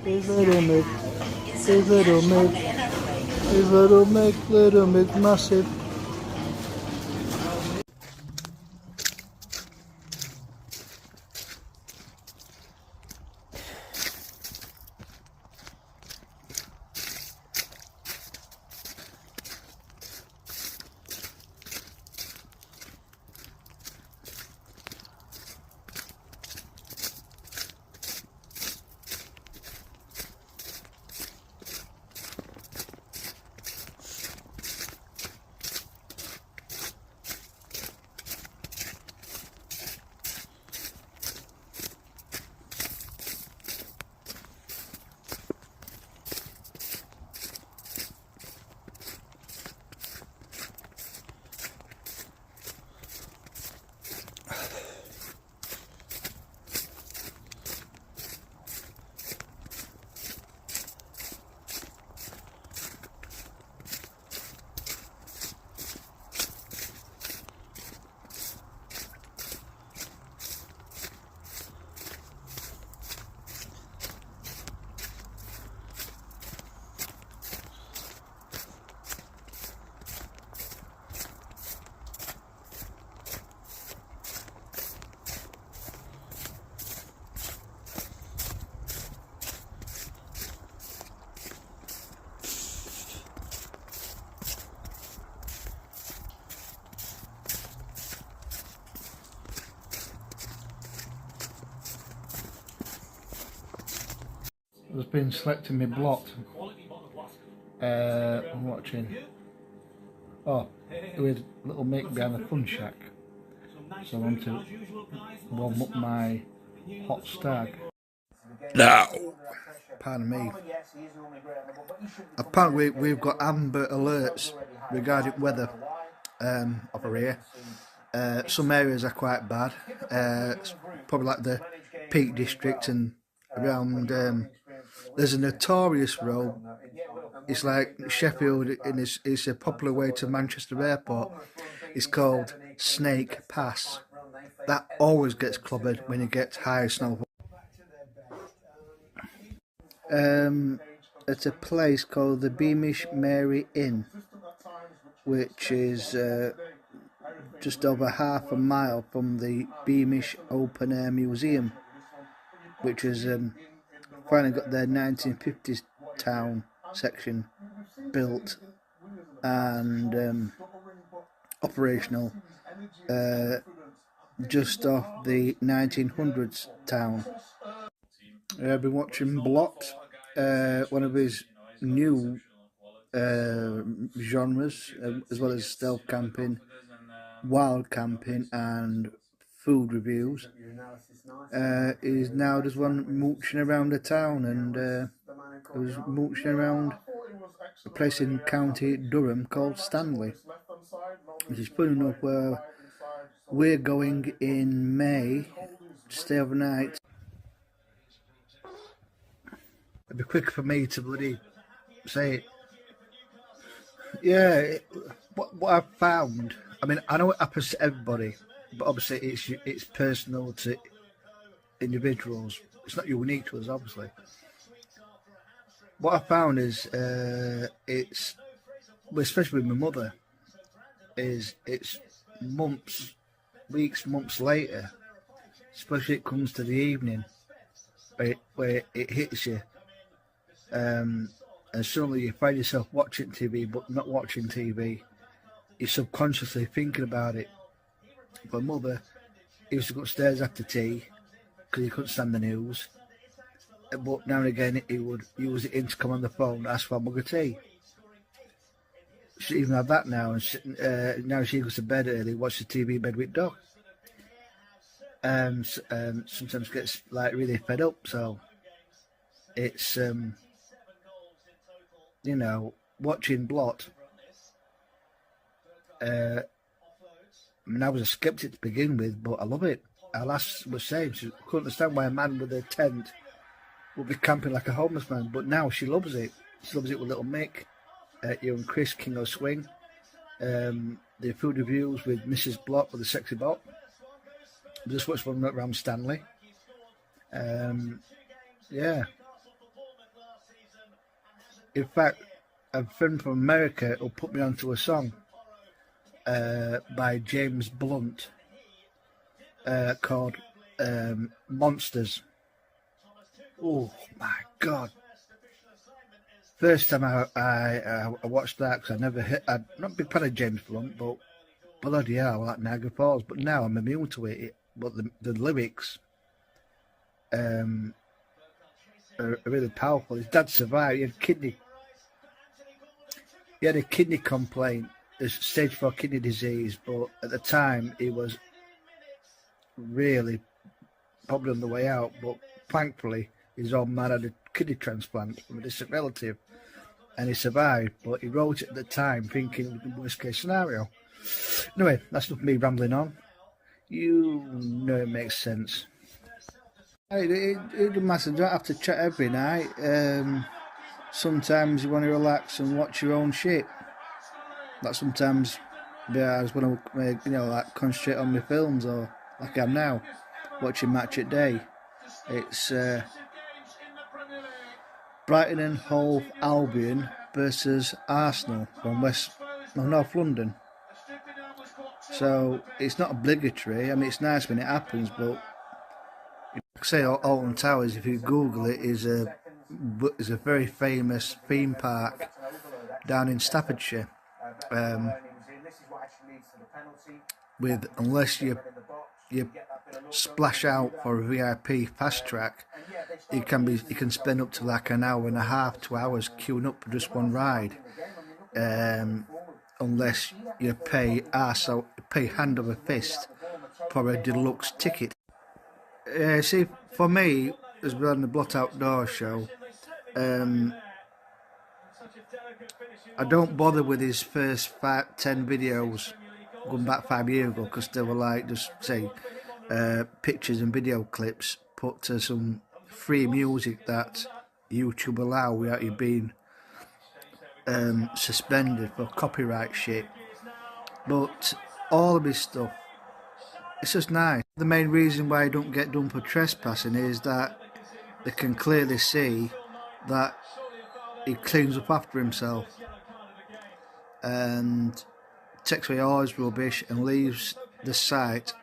Is Little Mick, is Little Mick, is Little Mick, Little Mick massive. I've been selecting my blot. I'm watching. Oh, with Little Mick behind the fun shack. So I want to warm up my hot stag. Now, pardon me. Apparently we've got amber alerts regarding weather over here. Some areas are quite bad. Probably like the Peak District and around. There's a notorious road. It's like Sheffield, and it's a popular way to Manchester Airport. It's called Snake Pass. That always gets clobbered when it gets high snowfall. At a place called the Beamish Mary Inn, which is just over half a mile from the Beamish Open Air Museum, which has finally got their 1950s town section built and operational just off the 1900s town. I've been watching Blot, one of his new genres, as well as stealth camping, wild camping and food reviews. He's now just one mooching around the town, and I was mooching around a place in County Durham called Stanley, which is funny enough where we're going in May to stay overnight. It'd be quicker for me to bloody say it. Yeah, what I've found, I mean, I know it happens to everybody, but obviously it's personal to individuals. It's not unique to us, obviously. What I found is it's, especially with my mother, is it's weeks, months later, especially it comes to the evening, where it hits you, and suddenly you find yourself watching TV but not watching TV. You're subconsciously thinking about it. My mother used to go upstairs after tea because he couldn't stand the news, but now and again he would use the intercom on the phone, ask for a mug of tea. She even had that now, and now she goes to bed early, watches the TV in bed with dog. Sometimes gets like really fed up. So it's you know, watching Blot. I mean, I was a skeptic to begin with, but I love it. Our lass was saying she couldn't understand why a man with a tent would be camping like a homeless man, but now she loves it. She loves it with Little Mick, you and Chris King of Swing, the food reviews with Mrs. Block with the sexy bot. Just watched one around Stanley. Yeah, In fact, a friend from America will put me onto a song by James Blunt called Monsters. Oh my God. First time I watched that, because I'd not been a fan of James Blunt, but bloody hell, I like Niagara Falls. But now I'm immune to it. But the lyrics are really powerful. His dad survived. He had a kidney complaint, a stage 4 kidney disease, but at the time he was really probably on the way out. But thankfully, his old man had a kidney transplant from a distant relative, and he survived. But he wrote it at the time thinking it was the worst case scenario. Anyway, that's not me rambling on. You know it makes sense. It doesn't matter. You don't have to chat every night. Sometimes you want to relax and watch your own shit. Like sometimes, I just want to, like concentrate on my films, or like I am now, watching Match at Day. It's Brighton and Hove Albion versus Arsenal from North London. So it's not obligatory. I mean, it's nice when it happens, but like I say, Alton Towers, if you Google it, is a very famous theme park down in Staffordshire. With unless you splash out for a VIP fast track, you can spend up to like an hour and a half, 2 hours queuing up for just one ride. Unless you pay hand over fist for a deluxe ticket. See, for me, as we're on the Blot Outdoor show, I don't bother with his first 10 videos going back 5 years ago, because they were like, just say, pictures and video clips put to some free music that YouTube allow without you being suspended for copyright shit. But all of his stuff, it's just nice. The main reason why I don't get done for trespassing is that they can clearly see that he cleans up after himself and takes away all his rubbish and leaves the site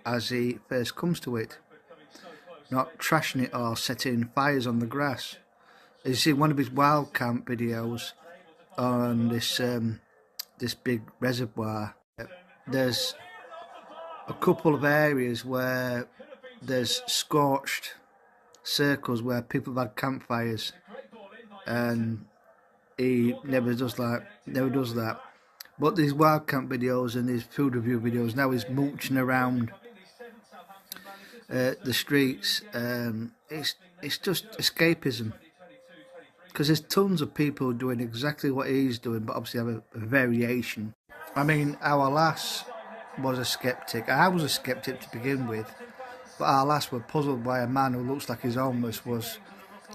as he first comes to it, not trashing it or setting fires on the grass. As you see one of his wild camp videos on this big reservoir, there's a couple of areas where there's scorched circles where people have had campfires, and he never does that. But these wild camp videos and these food review videos, now he's mooching around the streets. It's just escapism, because there's tons of people doing exactly what he's doing, but obviously have a variation. I mean, our lass was a skeptic. I was a skeptic to begin with, but our lass were puzzled by a man who looks like he's homeless was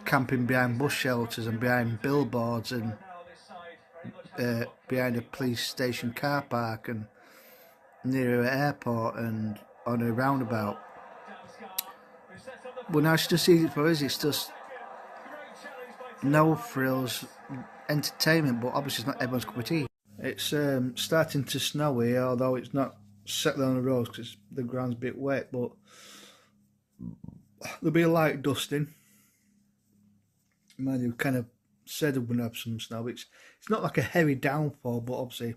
camping behind bus shelters and behind billboards and behind a police station car park and near an airport and on a roundabout. Well, now it's just easy for us. It's just no frills, entertainment, but obviously it's not everyone's cup of tea. It's starting to snow here, although it's not settling on the roads because the ground's a bit wet, but there'll be a light dusting. Man, you kind of said we're going to have some snow. It's not like a heavy downfall, but obviously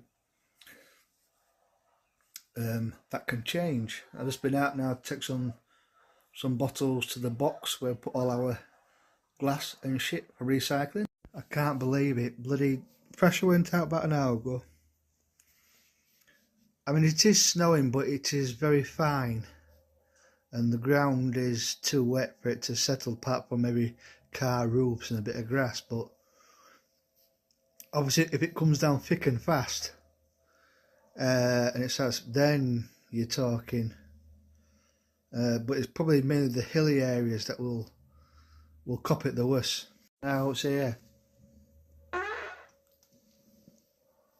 that can change. I've just been out now to take some bottles to the box where we put all our glass and shit for recycling. I can't believe it. Bloody pressure went out about an hour ago. I mean, it is snowing, but it is very fine, and the ground is too wet for it to settle, apart from maybe car roofs and a bit of grass. But obviously if it comes down thick and fast and it starts, then you're talking. But it's probably mainly the hilly areas that will cop it the worst. Now it's here.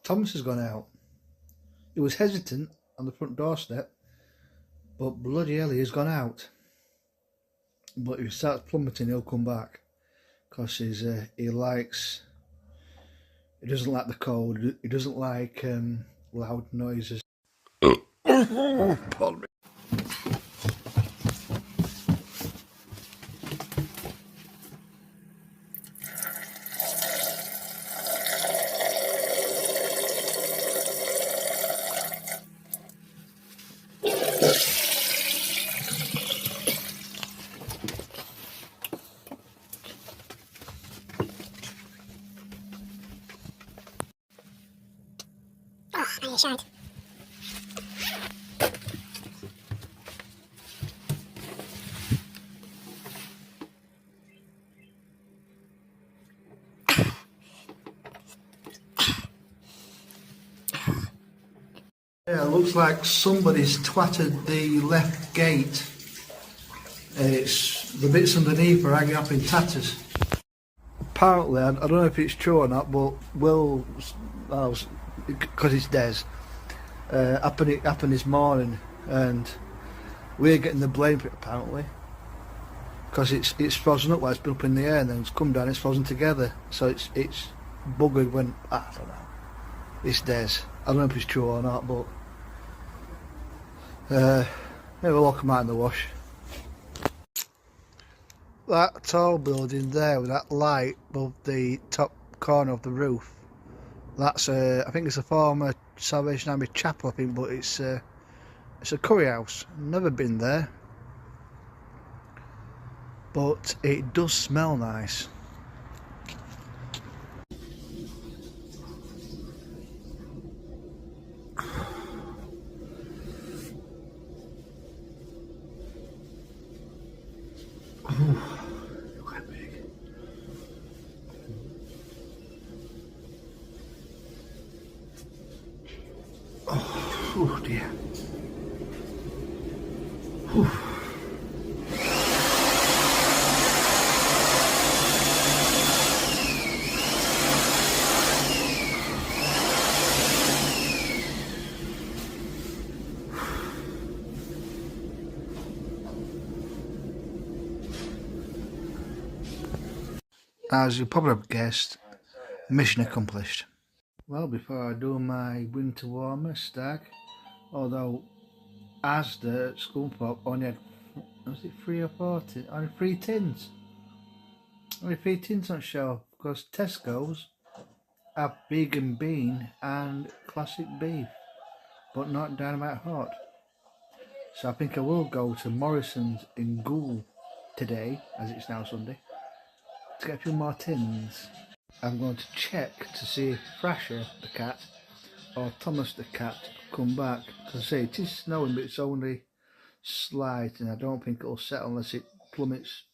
Thomas has gone out. He was hesitant on the front doorstep, but bloody hell, he has gone out. But if he starts plummeting, he'll come back, because he doesn't like the cold. He doesn't like loud noises. Pardon me. Oh, my shite. Yeah, it looks like somebody's twatted the left gate. It's the bits underneath are hanging up in tatters. Apparently, I don't know if it's true or not, but Will, because it's Des, happened this morning, and we're getting the blame for it apparently, because it's frozen up while it's been up in the air, and then it's come down, it's frozen together, so it's buggered when, I don't know. It's Des. I don't know if it's true or not, but maybe we'll all come out in the wash. That tall building there with that light above the top corner of the roof, that's I think it's a former Salvation Army chapel, I think, but it's a curry house. Never been there, but it does smell nice. Look how big. Oh dear. Whew. As you probably have guessed, mission accomplished. Well, before I do my winter warmer stack, although Asda at Scunthorpe only had, was it 3 or 4 tins? Only 3 tins. Only 3 tins on shelf, because Tesco's have vegan bean and classic beef, but not Dynamite Hot. So I think I will go to Morrison's in Goole today, as it's now Sunday, to get a few more tins. I'm going to check to see if Thrasher the cat or Thomas the cat come back, because I say it is snowing, but it's only slight, and I don't think it'll settle unless it plummets.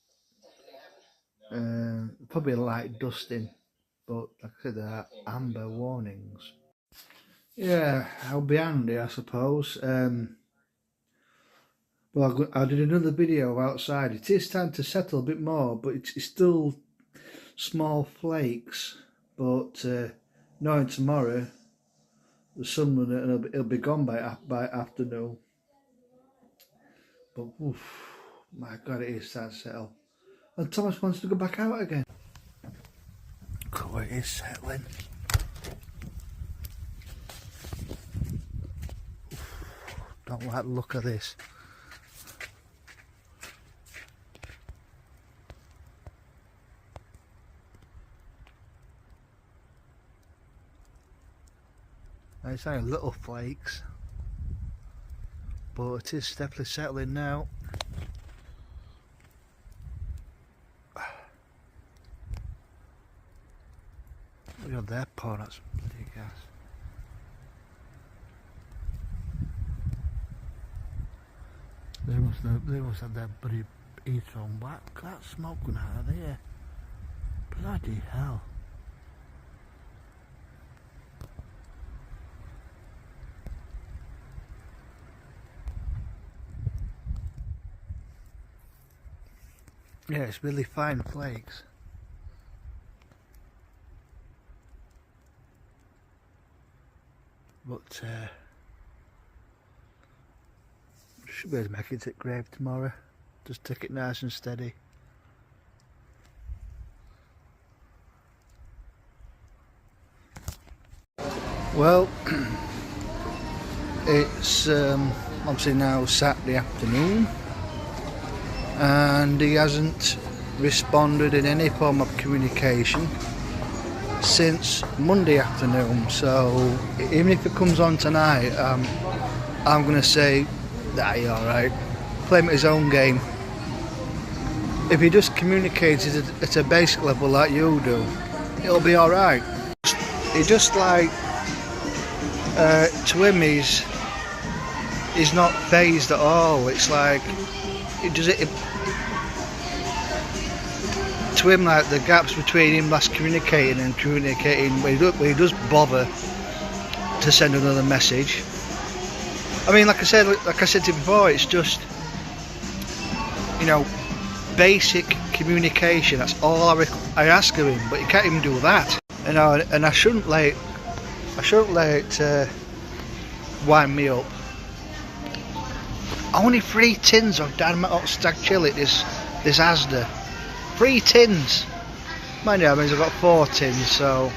Probably a light dusting, but like I said, there are amber warnings. Yeah, I'll be handy, I suppose. Well, I did another video outside. It is starting to settle a bit more, but it's still small flakes. But knowing tomorrow, the sun will it'll be gone by afternoon. But oof, my God, it is starting to settle. And Thomas wants to go back out again. Cool, it is settling. Don't like the look of this. It's only little flakes, but it is definitely settling now. Look at their pouring out some bloody gas. They must have their bloody heater on whack. That smoke going out of there. Bloody hell. Yeah, it's really fine flakes. But should be able to make it at grave tomorrow. Just take it nice and steady. Well, it's obviously now Saturday afternoon, and he hasn't responded in any form of communication since Monday afternoon. So even if it comes on tonight, I'm going to say, nah, you're alright. Play him at his own game. If he just communicates at a basic level like you do, it'll be alright. He just like, to him he's not phased at all. It's like, to him, like the gaps between him last communicating and communicating, where he does bother to send another message. I mean, like I said to you before, it's just, you know, basic communication. That's all I ask of him, but he can't even do that. You know, and I shouldn't let it wind me up. Only 3 tins of Dynamite Hot Stag Chili this Asda. 3 tins. Mind you, that means I've got 4 tins, so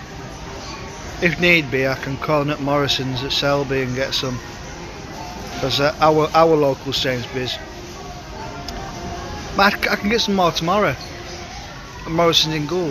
if need be I can call in at Morrison's at Selby and get some, because our local Sainsbury's. I can get some more tomorrow at Morrison's in Goole.